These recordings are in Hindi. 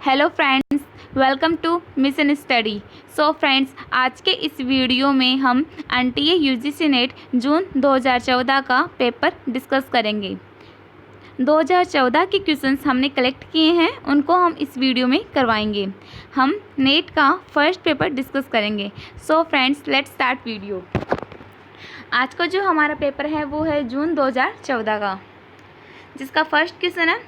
Hello friends, welcome to mission study. So friends, आज के इस वीडियो में हम एनटीए यूजीसी नेट जून 2014 का पेपर डिस्कस करेंगे। 2014 के क्वेश्चंस हमने कलेक्ट किए हैं, उनको हम इस वीडियो में करवाएंगे। हम नेट का फर्स्ट पेपर डिस्कस करेंगे। So friends, let's start video. आज का जो हमारा पेपर है वो है जून 2014 का, जिसका फर्स्ट क्वेश्चन है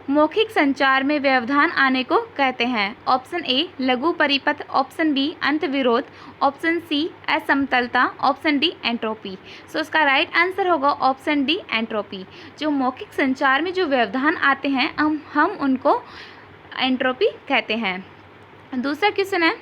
मौखिक संचार में व्यवधान आने को कहते हैं। ऑप्शन ए लघु परिपथ, ऑप्शन बी अंत विरोध, ऑप्शन सी असमतलता, ऑप्शन डी एंट्रोपी। सो इसका राइट आंसर होगा ऑप्शन डी एंट्रोपी। जो मौखिक संचार में जो व्यवधान आते हैं हम उनको एंट्रोपी कहते हैं। दूसरा क्वेश्चन है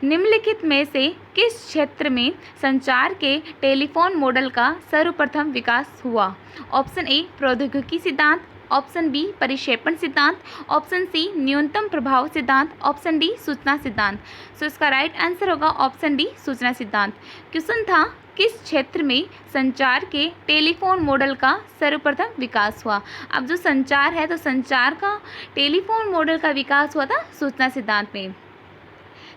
निम्नलिखित में से किस क्षेत्र में संचार के टेलीफोन मॉडल का सर्वप्रथम विकास हुआ। ऑप्शन ए प्रौद्योगिकी सिद्धांत, ऑप्शन बी परिक्षेपण सिद्धांत, ऑप्शन सी न्यूनतम प्रभाव सिद्धांत, ऑप्शन डी सूचना सिद्धांत। सो इसका राइट आंसर होगा ऑप्शन डी सूचना सिद्धांत। क्वेश्चन था किस क्षेत्र में संचार के टेलीफोन मॉडल का सर्वप्रथम विकास हुआ। अब जो संचार है तो संचार का टेलीफोन मॉडल का विकास हुआ था सूचना सिद्धांत में।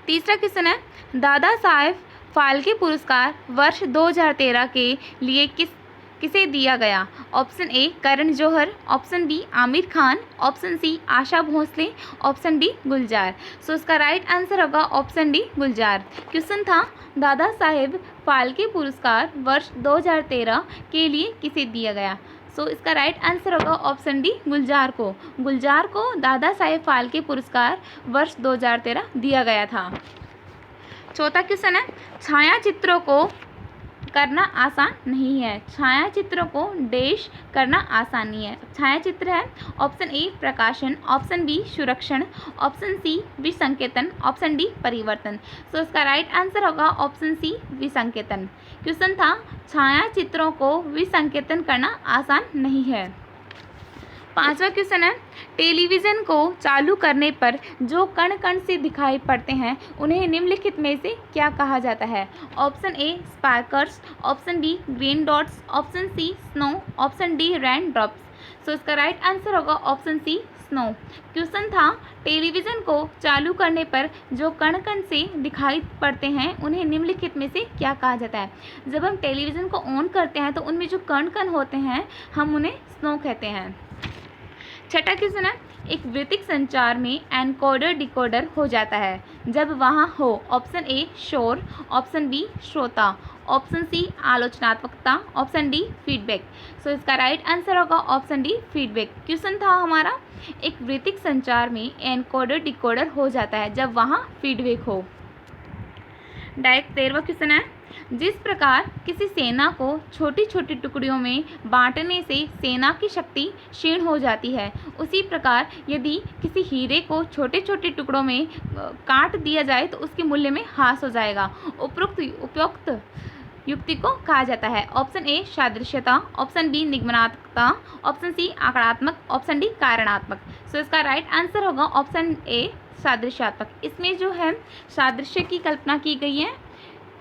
तीसरा क्वेश्चन है दादा साहेब फाल्के पुरस्कार वर्ष 2013 के लिए किसे दिया गया। Option A Karan Johar, option B Aamir Khan, option C Asha Bhosle, option D Gulzar. So इसका राइट आंसर होगा ऑप्शन डी गुलजार। क्वेश्चन था दादा साहेब फाल्के पुरस्कार वर्ष 2013 के लिए किसे दिया गया। सो इसका राइट आंसर होगा ऑप्शन डी गुलजार को। गुलजार को दादा साहेब फाल्के पुरस्कार वर्ष 2013 दिया गया था। चौथा क्वेश्चन है छायाचित्रों को करना आसान नहीं है। छायाचित्रों को डैश करना आसान नहीं है। छायाचित्र है ऑप्शन ए प्रकाशन, ऑप्शन बी सुरक्षण, ऑप्शन सी विसंकेतन, ऑप्शन डी परिवर्तन। सो इसका राइट आंसर होगा ऑप्शन सी विसंकेतन। क्वेश्चन था छायाचित्रों को विसंकेतन करना आसान नहीं है। पांचवा क्वेश्चन है टेलीविज़न को चालू करने पर जो कण कण से दिखाई पड़ते हैं उन्हें निम्नलिखित में से क्या कहा जाता है। Option A sparkers, option B green dots, option C snow, option D rain drops. So इसका राइट आंसर होगा ऑप्शन सी स्नो। क्वेश्चन था टेलीविज़न को चालू करने पर जो कण कण से दिखाई पड़ते हैं उन्हें निम्नलिखित में से क्या कहा जाता है। जब हम टेलीविज़न को ऑन करते हैं तो उनमें जो कण कण होते हैं हम उन्हें स्नो कहते हैं। छठा क्वेश्चन है एक वृत्तिक संचार में एनकोडर डिकोडर हो जाता है जब वहाँ हो। ऑप्शन ए शोर, ऑप्शन बी श्रोता, ऑप्शन सी आलोचनात्मकता, ऑप्शन डी फीडबैक। सो इसका राइट आंसर होगा ऑप्शन डी फीडबैक। क्वेश्चन था हमारा एक वृत्तिक संचार में एनकोडर डिकोडर हो जाता है जब वहाँ फीडबैक हो। डायरेक्ट 13वां क्वेश्चन है जिस प्रकार किसी सेना को छोटी छोटी टुकड़ियों में बांटने से सेना की शक्ति क्षीण हो जाती है, उसी प्रकार यदि किसी हीरे को छोटे छोटे टुकड़ों में काट दिया जाए तो उसके मूल्य में ह्रास हो जाएगा। उपयुक्त युक्ति को कहा जाता है। ऑप्शन ए सादृश्यता, ऑप्शन बी निगमनात्मकता, ऑप्शन सी आंकड़ात्मक, ऑप्शन डी कारणात्मक। सो इसका राइट आंसर होगा ऑप्शन ए सादृश्यात्मक। इसमें जो है सादृश्य की कल्पना की गई है,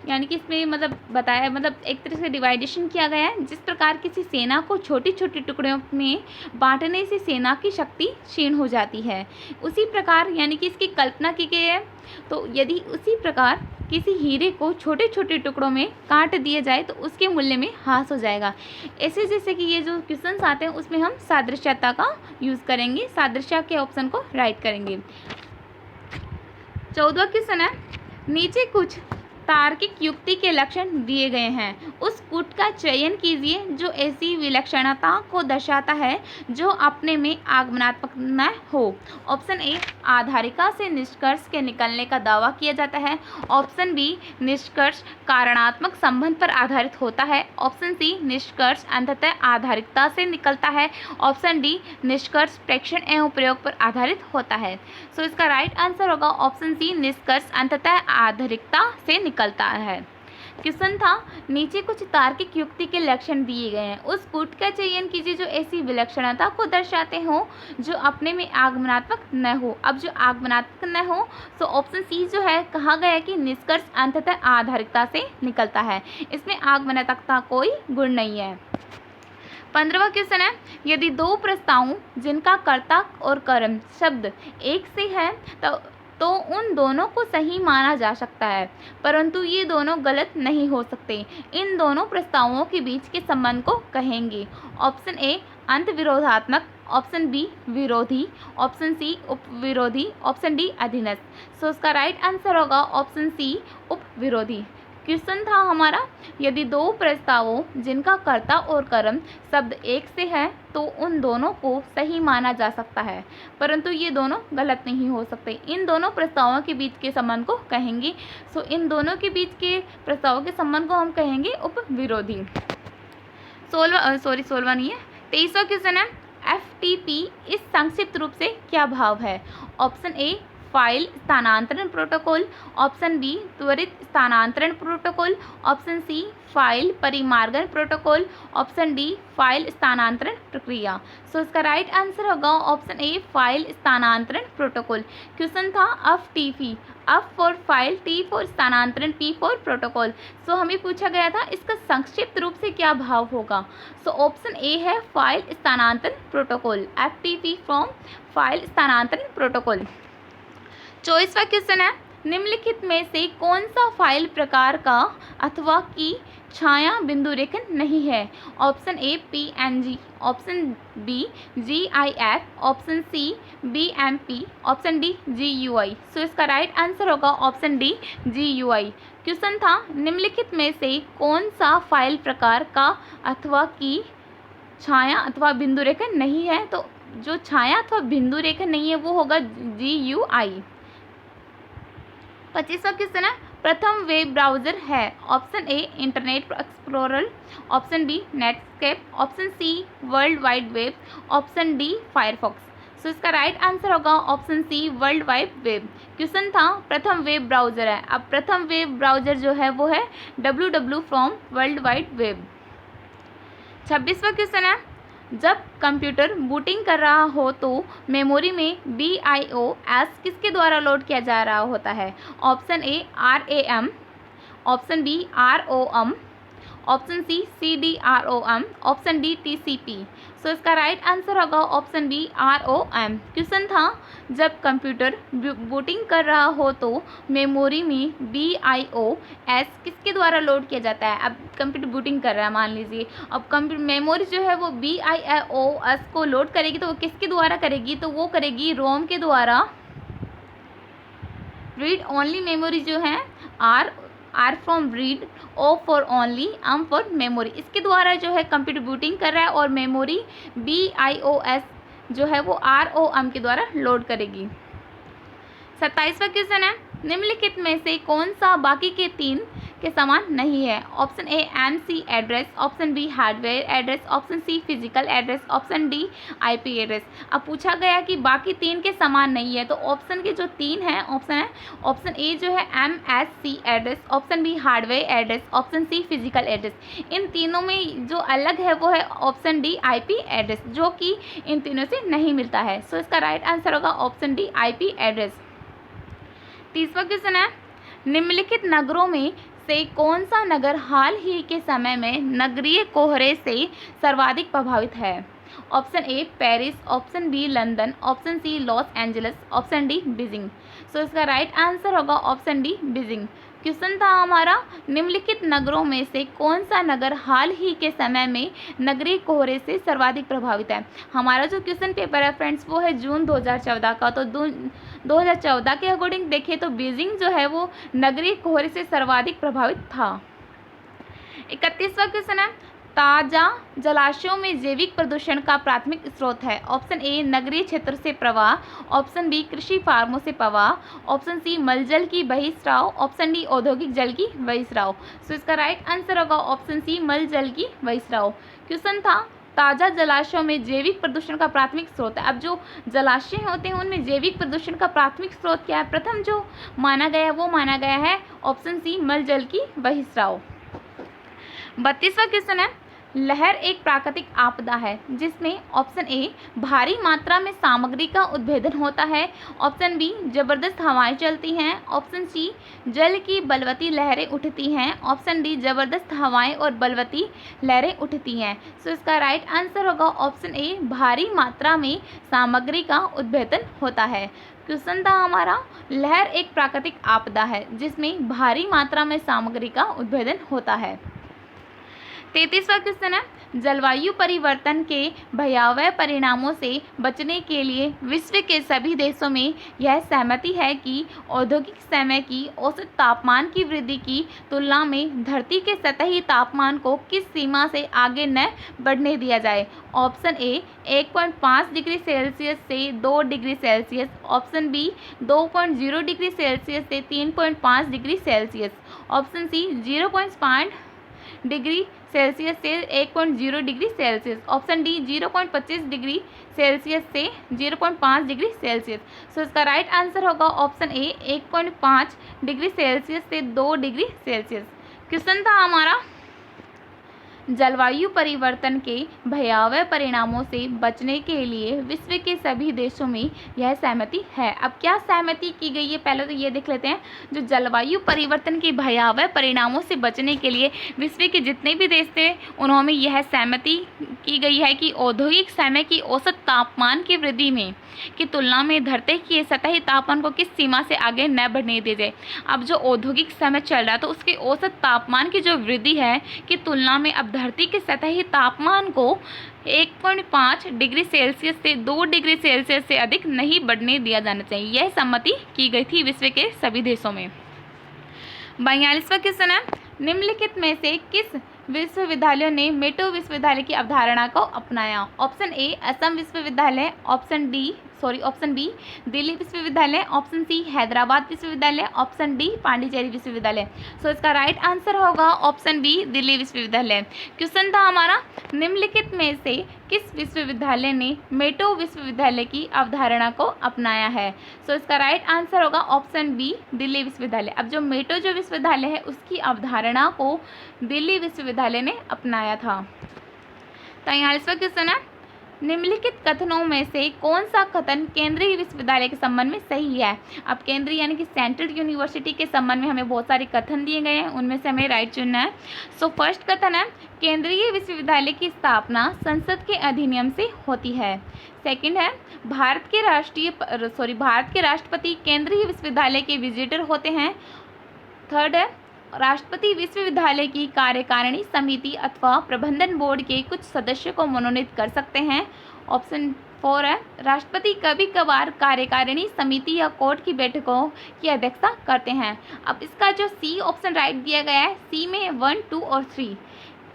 यानी कि इसमें बताया एक तरह से डिवाइडेशन किया गया है। जिस प्रकार किसी सेना को छोटी छोटी टुकड़ों में बांटने से सेना की शक्ति क्षीण हो जाती है, उसी प्रकार यानी कि इसकी कल्पना की गई है। तो यदि उसी प्रकार किसी हीरे को छोटे छोटे टुकड़ों में काट दिया जाए तो उसके मूल्य में ह्रास हो जाएगा। ऐसे जैसे कि ये जो क्वेश्चंस आते हैं उसमें हम सादृश्यता का यूज़ करेंगे, सादृश्य के ऑप्शन को राइट करेंगे। 14वां क्वेश्चन है नीचे कुछ तार्किक युक्ति के लक्षण दिए गए हैं, उस कूट का चयन कीजिए जो ऐसी विलक्षणता को दर्शाता है जो अपने में आगमनात्मक न हो। ऑप्शन ए आधारिका से निष्कर्ष के निकलने का दावा किया जाता है, ऑप्शन बी निष्कर्ष कारणात्मक संबंध पर आधारित होता है, ऑप्शन सी निष्कर्ष अंततः आधारिकता से निकलता है, ऑप्शन डी निष्कर्ष प्रेक्षण एवं प्रयोग पर आधारित होता है। सो इसका राइट आंसर होगा ऑप्शन सी निष्कर्ष अंततः आधारिकता से निकलता है। क्वेश्चन था नीचे कुछ तार्किक युक्ति के लक्षण दिए गए हैं, उस कूट का चयन कीजिए जो ऐसी विलक्षणता को दर्शाते हो जो अपने में आगमनात्मक न हो। अब जो आगमनात्मक न हो तो ऑप्शन सी जो है कहा गया कि निष्कर्ष अंततः आधारिकता से निकलता है, इसमें आगमनात्मकता कोई गुण नहीं है। 15वां क्वेश्चन है, यदि दो प्रस्तावों जिनका कर्ता और कर्म शब्द एक से है तो उन दोनों को सही माना जा सकता है, परंतु ये दोनों गलत नहीं हो सकते। इन दोनों प्रस्तावों के बीच के संबंध को कहेंगे। ऑप्शन ए अंतविरोधात्मक, ऑप्शन बी विरोधी, ऑप्शन सी उपविरोधी, ऑप्शन डी अधीनस्थ। सो इसका राइट आंसर होगा ऑप्शन सी उपविरोधी। क्वेश्चन था हमारा, यदि दो प्रस्तावों जिनका कर्ता और कर्म शब्द एक से है तो उन दोनों को सही माना जा सकता है, परंतु ये दोनों गलत नहीं हो सकते। इन दोनों प्रस्तावों के बीच के संबंध को कहेंगे। सो इन दोनों के बीच के प्रस्तावों के संबंध को हम कहेंगे उपविरोधी। 16वां नहीं है, 23वां क्वेश्चन है, FTP इस संक्षिप्त रूप से क्या भाव है? ऑप्शन ए फाइल स्थानांतरण प्रोटोकॉल, ऑप्शन बी त्वरित स्थानांतरण प्रोटोकॉल, ऑप्शन सी फाइल परिमार्जन प्रोटोकॉल, ऑप्शन डी फाइल स्थानांतरण प्रक्रिया। सो इसका राइट आंसर होगा ऑप्शन ए फाइल स्थानांतरण प्रोटोकॉल। क्वेश्चन था FTP, F for file, T for स्थानांतरण, P फॉर प्रोटोकॉल। सो हमें पूछा गया था इसका संक्षिप्त रूप से क्या भाव होगा। सो ऑप्शन ए है फाइल स्थानांतरण प्रोटोकॉल, FTP फ्रॉम फाइल स्थानांतरण प्रोटोकॉल। 24वां क्वेश्चन है, निम्नलिखित में से कौन सा फाइल प्रकार का अथवा की छाया बिंदु रेखन नहीं है? Option A PNG, option B GIF, option C BMP, option D GUI। So इसका राइट आंसर होगा ऑप्शन डी GUI। क्वेश्चन था, निम्नलिखित में से कौन सा फाइल प्रकार का अथवा की छाया अथवा बिंदु रेखन नहीं है? तो जो छाया अथवा बिंदु रेखन नहीं है वो होगा GUI। 25वां क्वेश्चन है, प्रथम वेब ब्राउज़र है? Option A Internet Explorer, option B Netscape, option C World Wide Web, option D Firefox. So इसका राइट आंसर होगा option C World Wide Web. Question था प्रथम वेब ब्राउज़र है। अब प्रथम वेब ब्राउज़र जो है वो है www from World Wide Web. 26वां क्वेश्चन है, जब कंप्यूटर बूटिंग कर रहा हो तो मेमोरी में BIOS किसके द्वारा लोड किया जा रहा होता है? Option A RAM, option B ROM, option C CDROM, option D TCP। So इसका राइट आंसर होगा ऑप्शन बी ROM। क्वेश्चन था, जब कंप्यूटर बूटिंग कर रहा हो तो मेमोरी में BIOS किसके द्वारा लोड किया जाता है? अब कंप्यूटर बूटिंग कर रहा है मान लीजिए, अब कंप्यूटर मेमोरी जो है वो BIOS को लोड करेगी तो वो किसके द्वारा करेगी? तो वो करेगी रोम के द्वारा। रीड ओनली मेमोरी जो है R from read, O for only, M for memory, इसके द्वारा जो है कंप्यूटर बूटिंग कर रहा है और मेमोरी BIOS जो है वो ROM के द्वारा लोड करेगी। 27वां क्वेश्चन है, निम्नलिखित में से कौन सा बाकी के तीन के समान नहीं है? Option A MC address, option B hardware address, option C physical address, option D IP address. अब पूछा गया कि बाकी तीन के समान नहीं है, तो ऑप्शन के जो तीन हैं ऑप्शन है, ऑप्शन ए जो है MSC address, option B hardware address, option C physical address. इन तीनों में जो अलग है वो है ऑप्शन डी IP एड्रेस, जो कि इन तीनों से नहीं मिलता है। सो इसका राइट आंसर होगा ऑप्शन डी IP एड्रेस। 30वां क्वेश्चन है, निम्नलिखित नगरों में से कौन सा नगर हाल ही के समय में नगरीय कोहरे से सर्वाधिक प्रभावित है? Option A Paris, option B London, option C Los Angeles, option D Beijing. So इसका राइट आंसर होगा ऑप्शन डी बीजिंग। क्वेश्चन था हमारा, निम्नलिखित नगरों में से कौन सा नगर हाल ही के समय में नगरीय कोहरे से सर्वाधिक प्रभावित है? हमारा जो क्वेश्चन पेपर है फ्रेंड्स वो है जून 2014 का, तो 2014 के अकॉर्डिंग देखें तो बीजिंग जो है वो नगरीय कोहरे से सर्वाधिक प्रभावित था। 31वां क्वेश्चन है, ताज़ा जलाशयों में जैविक प्रदूषण का प्राथमिक स्रोत है? ऑप्शन ए नगरीय क्षेत्र से प्रवाह, ऑप्शन बी कृषि फार्मों से प्रवाह, ऑप्शन सी मलजल की बहिस्राव, ऑप्शन डी औद्योगिक जल की बहिस्राव। सो इसका राइट आंसर होगा ऑप्शन सी मलजल की बहिस्राव। क्वेश्चन था, ताज़ा जलाशयों में जैविक प्रदूषण का प्राथमिक स्रोत है। अब जो जलाशय होते हैं उनमें जैविक प्रदूषण का प्राथमिक स्रोत क्या है? प्रथम जो माना गया है वो माना गया है ऑप्शन सी मलजल की बहिस्राव। 32वां क्वेश्चन है, लहर एक प्राकृतिक आपदा है जिसमें ऑप्शन ए भारी मात्रा में सामग्री का उद्भेदन होता है, ऑप्शन बी जबरदस्त हवाएं चलती हैं, ऑप्शन सी जल की बलवती लहरें उठती हैं, ऑप्शन डी जबरदस्त हवाएं और बलवती लहरें उठती हैं। सो इसका राइट आंसर होगा ऑप्शन ए भारी मात्रा में सामग्री का उद्भेदन होता है। क्वेश्चन था हमारा लहर एक प्राकृतिक आपदा है जिसमें भारी मात्रा में सामग्री का उद्भेदन होता है। 33वां क्वेश्चन है जलवायु परिवर्तन के भयावह परिणामों से बचने के लिए विश्व के सभी देशों में यह सहमति है कि औद्योगिक समय की औसत तापमान की वृद्धि की तुलना में धरती के सतही तापमान को किस सीमा से आगे न बढ़ने दिया जाए। ऑप्शन ए 1.5 डिग्री सेल्सियस से 2 degree Celsius, option B 2.0 degree Celsius से 3.5 degree Celsius, option C 0.5 degree Celsius से 1.0 degree Celsius, option D 0.25 degree Celsius से 0.5 डिग्री सेल्सियस। सो इसका राइट आंसर होगा ऑप्शन ए 1.5 डिग्री सेल्सियस से 2 डिग्री सेल्सियस। क्वेश्चन था हमारा जलवायु परिवर्तन के भयावह परिणामों से बचने के लिए विश्व के सभी देशों में यह सहमति है। अब क्या सहमति की गई है पहले तो ये देख लेते हैं। जो जलवायु परिवर्तन के भयावह परिणामों से बचने के लिए विश्व के जितने भी देश थे उन्होंने यह सहमति की गई है कि औद्योगिक समय की औसत तापमान की वृद्धि में की तुलना में धरती के सतही तापमान को किस सीमा से आगे न बढ़ने दिया जाए। अब जो औद्योगिक समय चल रहा है तो उसके औसत तापमान की जो वृद्धि है की तुलना में अब धरती के सतही तापमान को 1.5 डिग्री सेल्सियस से 2 डिग्री सेल्सियस से अधिक नहीं बढ़ने दिया जाना चाहिए। यह सम्मति की गई थी विश्व के सभी देशों में। 42वां क्वेश्चन है निम्नलिखित में से किस विश्वविद्यालयों ने मेटो विश्वविद्यालय की अवधारणा को अपनाया। ऑप्शन ए असम विश्वविद्यालय, ऑप्शन बी दिल्ली विश्वविद्यालय, ऑप्शन सी हैदराबाद विश्वविद्यालय, ऑप्शन डी पांडिचेरी विश्वविद्यालय। सो इसका राइट आंसर होगा ऑप्शन बी दिल्ली विश्वविद्यालय। क्वेश्चन था हमारा निम्नलिखित में से किस विश्वविद्यालय ने मेटो विश्वविद्यालय की अवधारणा को अपनाया है। सो इसका राइट आंसर होगा ऑप्शन बी दिल्ली विश्वविद्यालय। अब जो मेटो जो विश्वविद्यालय है उसकी अवधारणा को दिल्ली विश्वविद्यालय ने अपनाया था। 43वां क्वेश्चन है निम्नलिखित कथनों में से कौन सा कथन केंद्रीय विश्वविद्यालय के संबंध में सही है। अब केंद्रीय यानी कि सेंट्रल यूनिवर्सिटी के संबंध में हमें बहुत सारे कथन दिए गए हैं, उनमें से हमें राइट चुनना है। सो फर्स्ट कथन है केंद्रीय विश्वविद्यालय की स्थापना संसद के अधिनियम से होती है। सेकंड है भारत के राष्ट्रपति केंद्रीय विश्वविद्यालय के विजिटर होते हैं। थर्ड है राष्ट्रपति विश्वविद्यालय की कार्यकारिणी समिति अथवा प्रबंधन बोर्ड के कुछ सदस्यों को मनोनीत कर सकते हैं। ऑप्शन 4 है राष्ट्रपति कभी कभार कार्यकारिणी समिति या कोर्ट की बैठकों की अध्यक्षता करते हैं। अब इसका जो सी ऑप्शन राइट दिया गया है, सी में 1, 2 और 3।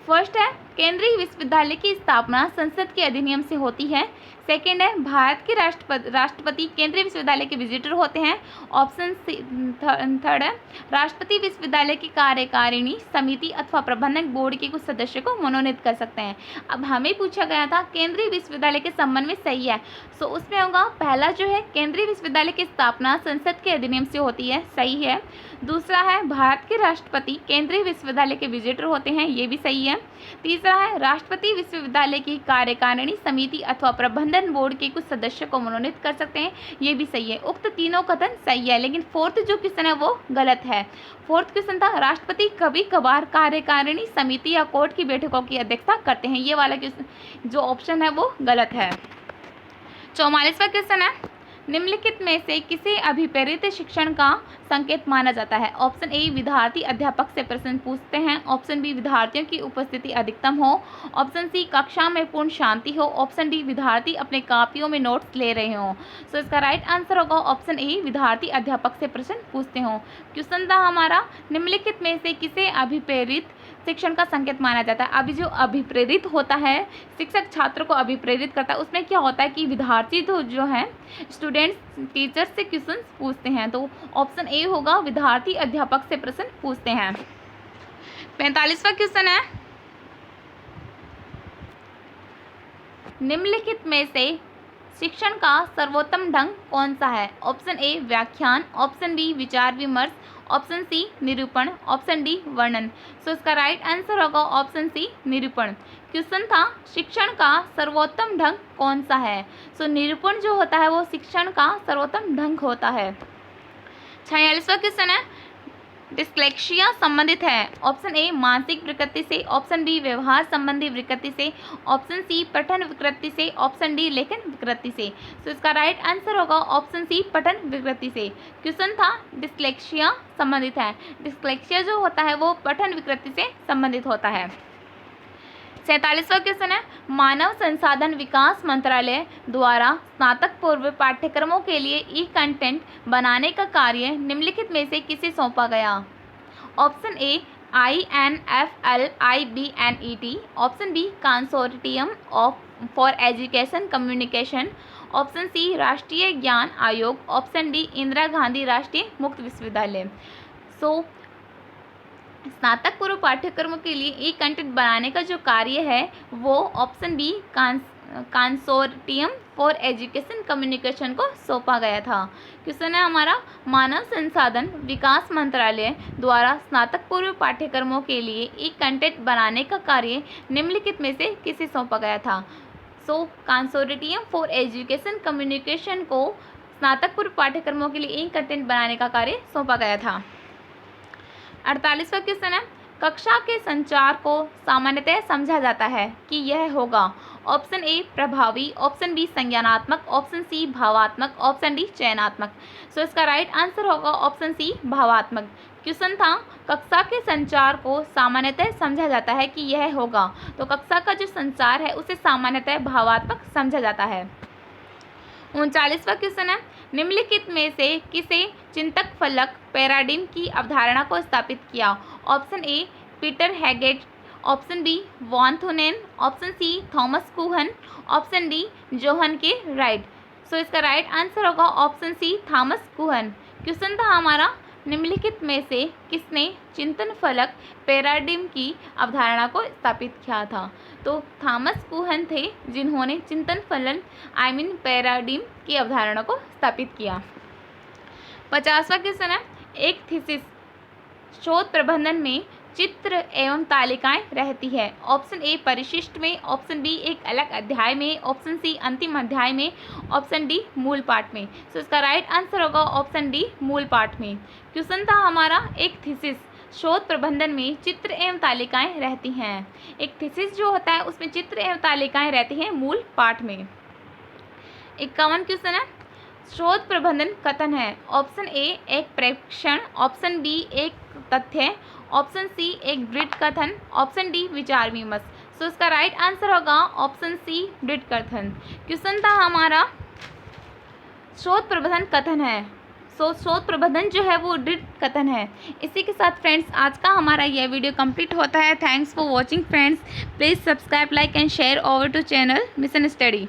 फर्स्ट है केंद्रीय विश्वविद्यालय की स्थापना संसद के अधिनियम से होती है। सेकेंड है भारत के राष्ट्रपति केंद्रीय विश्वविद्यालय के विजिटर होते हैं। ऑप्शन थर्ड है राष्ट्रपति विश्वविद्यालय की कार्यकारिणी समिति अथवा प्रबंधन बोर्ड के कुछ सदस्यों को मनोनीत कर सकते हैं। अब हमें पूछा गया था केंद्रीय विश्वविद्यालय के संबंध में सही है, सो उसमें होगा पहला जो है केंद्रीय विश्वविद्यालय की स्थापना संसद के अधिनियम से होती है, सही है। दूसरा है भारत के राष्ट्रपति केंद्रीय विश्वविद्यालय के विजिटर होते हैं, ये भी सही है। तीसरा है राष्ट्रपति विश्वविद्यालय की कार्यकारिणी समिति अथवा प्रबंधन बोर्ड के कुछ सदस्यों को मनोनीत कर सकते हैं, ये भी सही है। उक्त तीनों कथन सही है, लेकिन फोर्थ जो क्वेश्चन है वो गलत है। फोर्थ क्वेश्चन था राष्ट्रपति कभी कभार कार्यकारिणी समिति या कोर्ट की बैठकों की अध्यक्षता करते हैं, ये वाला जो ऑप्शन है वो गलत है। 44वां क्वेश्चन है निम्नलिखित में से किसे अभिप्रेरित शिक्षण का संकेत माना जाता है। ऑप्शन ए विद्यार्थी अध्यापक से प्रश्न पूछते हैं, ऑप्शन बी विद्यार्थियों की उपस्थिति अधिकतम हो, ऑप्शन सी कक्षा में पूर्ण शांति हो, ऑप्शन डी विद्यार्थी अपने कापियों में नोट्स ले रहे हों। सो इसका राइट आंसर होगा ऑप्शन ए विद्यार्थी अध्यापक से प्रश्न पूछते हों। क्वेश्चन था हमारा निम्नलिखित में से किसे अभिप्रेरित शिक्षण का संकेत माना जाता है। अभी जो अभिप्रेरित होता है शिक्षक छात्र को अभिप्रेरित करता है, उसमें क्या होता है कि विद्यार्थी तो जो है स्टूडेंट्स टीचर से क्वेश्चन पूछते हैं, तो ऑप्शन ए होगा विद्यार्थी अध्यापक से प्रश्न पूछते हैं। 45वां क्वेश्चन है निम्नलिखित में से शिक्षण का सर्वोत्तम ढंग कौन सा है? ऑप्शन ए व्याख्यान, ऑप्शन बी विचार विमर्श, ऑप्शन सी निरूपण, ऑप्शन डी वर्णन। सो इसका राइट आंसर होगा ऑप्शन सी निरूपण। क्वेश्चन था शिक्षण का सर्वोत्तम ढंग कौन सा है? सो निरूपण जो होता है वो शिक्षण का सर्वोत्तम ढंग होता है। 46वां क्वेश्चन है डिस्लेक्सिया संबंधित है? ऑप्शन ए मानसिक विकृति से, ऑप्शन बी व्यवहार संबंधी विकृति से, ऑप्शन सी पठन विकृति से, ऑप्शन डी लेखन विकृति से। तो इसका राइट आंसर होगा ऑप्शन सी पठन विकृति से। क्वेश्चन था डिस्लेक्सिया संबंधित है। डिस्लेक्सिया जो होता है वो पठन विकृति से संबंधित होता है। 47वां क्वेश्चन है मानव संसाधन विकास मंत्रालय द्वारा स्नातक पूर्व पाठ्यक्रमों के लिए ई कंटेंट बनाने का कार्य निम्नलिखित में से किसे सौंपा गया? Option A INFLIBNET, option B consortium for education communication, option C राष्ट्रीय ज्ञान आयोग, ऑप्शन डी इंदिरा गांधी राष्ट्रीय मुक्त विश्वविद्यालय। सो स्नातक पूर्व पाठ्यक्रमों के लिए ई कंटेंट बनाने का जो कार्य है वो option B consortium for education communication को सौंपा गया था। क्वेश्चन है हमारा मानव संसाधन विकास मंत्रालय द्वारा स्नातक पूर्व पाठ्यक्रमों के लिए ई कंटेंट बनाने का कार्य निम्नलिखित में से किसे सौंपा गया था? सो कंसोर्टियम फॉर एजुकेशन कम्युनिकेशन को स्नातक पूर्व पाठ्यक्रमों के लिए ई कंटेंट बनाने का कार्य सौंपा गया था। 48वां क्वेश्चन है कक्षा के संचार को सामान्यतः समझा जाता है कि यह होगा? ऑप्शन ए प्रभावी, ऑप्शन बी संज्ञानात्मक, ऑप्शन सी भावात्मक, ऑप्शन डी चयनात्मक। सो इसका राइट आंसर होगा ऑप्शन सी भावात्मक। क्वेश्चन था कक्षा के संचार को सामान्यतः समझा जाता है कि यह होगा, तो कक्षा का जो संचार है उसे सामान्यतः भावात्मक समझा जाता है। 39वां क्वेश्चन है निम्नलिखित में से किसे चिंतक फलक पैराडिम की अवधारणा को स्थापित किया? Option A Peter Haggett, option B von Thunen, option C Thomas Kuhn, option D John K Wright. So इसका राइट आंसर होगा option C Thomas Kuhn. Question था हमारा निम्नलिखित में से किसने चिंतन फलक पैराडिम की अवधारणा को स्थापित किया था? तो थॉमस कुहन थे जिन्होंने चिंतन फलक पैराडिम की अवधारणा को स्थापित किया। 50वां क्वेश्चन है एक थीसिस शोध प्रबंधन में चित्र एवं तालिकाएं रहती है? ऑप्शन ए परिशिष्ट में, ऑप्शन बी एक अलग अध्याय में, ऑप्शन सी अंतिम अध्याय में, ऑप्शन डी मूल पाठ में। सो इसका राइट आंसर होगा ऑप्शन डी मूल पाठ में। क्वेश्चन था हमारा एक थीसिस शोध प्रबंधन में चित्र एवं तालिकाएं रहती हैं। एक थीसिस जो होता है उसमें चित्र एवं तालिकाएं रहती हैं मूल पाठ में। 51 क्वेश्चन है शोध प्रबंधन कथन है? ऑप्शन ए एक प्रेक्षण, ऑप्शन बी एक तथ्य, ऑप्शन सी एक दृढ़ कथन, ऑप्शन डी विचार विमर्श। सो इसका राइट आंसर होगा ऑप्शन सी दृढ़ कथन। क्वेश्चन था हमारा शोध प्रबंधन कथन है, सो शोध प्रबंधन जो है वो दृढ़ कथन है। इसी के साथ फ्रेंड्स आज का हमारा यह वीडियो कंप्लीट होता है। Thanks for watching friends. Please subscribe, like and share over to channel mission study.